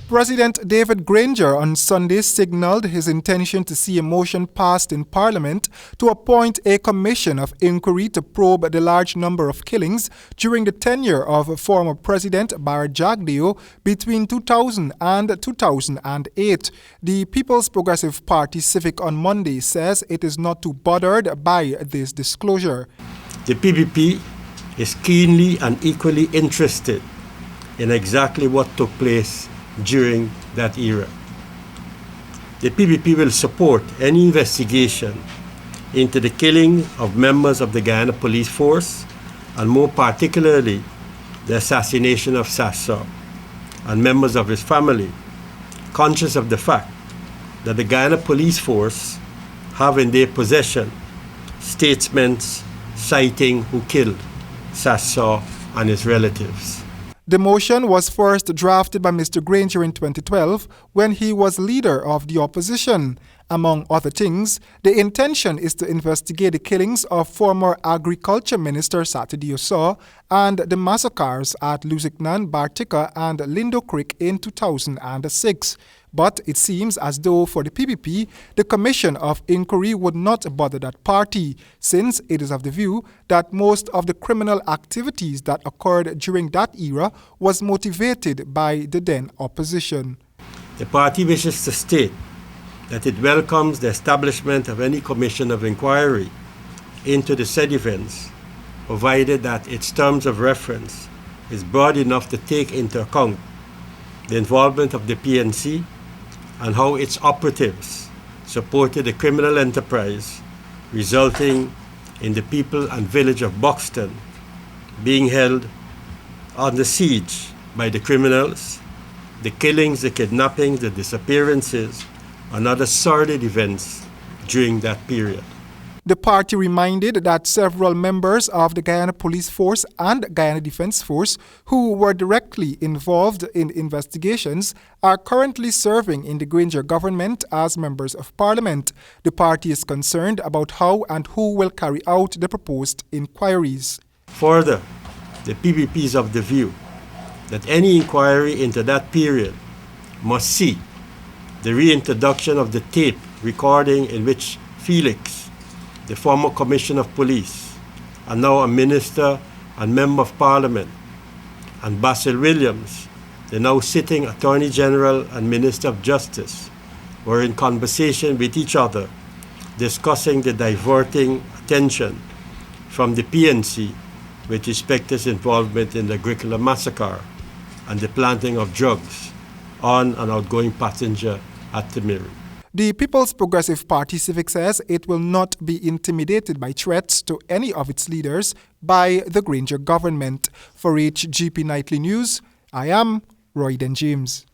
President David Granger on Sunday signaled his intention to see a motion passed in Parliament to appoint a commission of inquiry to probe the large number of killings during the tenure of former President Jagdeo between 2000 and 2008. The People's Progressive Party Civic on Monday says it is not too bothered by this disclosure. The PPP is keenly and equally interested in exactly what took place during that era. The PPP will support any investigation into the killing of members of the Guyana Police Force, and more particularly the assassination of Sasso and members of his family, conscious of the fact that the Guyana Police Force have in their possession statements citing who killed Sasso and his relatives. The motion was first drafted by Mr. Granger in 2012 when he was leader of the opposition. Among other things, the intention is to investigate the killings of former Agriculture Minister Jagdeo and the massacres at Lusignan, Bartica and Lindo Creek in 2006. But it seems as though for the PPP, the Commission of Inquiry would not bother that party, since it is of the view that most of the criminal activities that occurred during that era was motivated by the then opposition. The party wishes to state that it welcomes the establishment of any commission of inquiry into the said events, provided that its terms of reference is broad enough to take into account the involvement of the PNC and how its operatives supported the criminal enterprise, resulting in the people and village of Buxton being held under siege by the criminals, the killings, the kidnappings, the disappearances, and other sordid events during that period. The party reminded that several members of the Guyana Police Force and Guyana Defence Force who were directly involved in investigations are currently serving in the Granger government as members of Parliament. The party is concerned about how and who will carry out the proposed inquiries. Further, the PPP is of the view that any inquiry into that period must see the reintroduction of the tape recording in which Felix, the former Commissioner of Police, and now a Minister and Member of Parliament, and Basil Williams, the now sitting Attorney General and Minister of Justice, were in conversation with each other, discussing the diverting attention from the PNC with respect to its involvement in the Agriculture massacre and the planting of drugs on an outgoing passenger at Timiri. The People's Progressive Party Civic says it will not be intimidated by threats to any of its leaders by the Granger government. For HGP Nightly News, I am Royden James.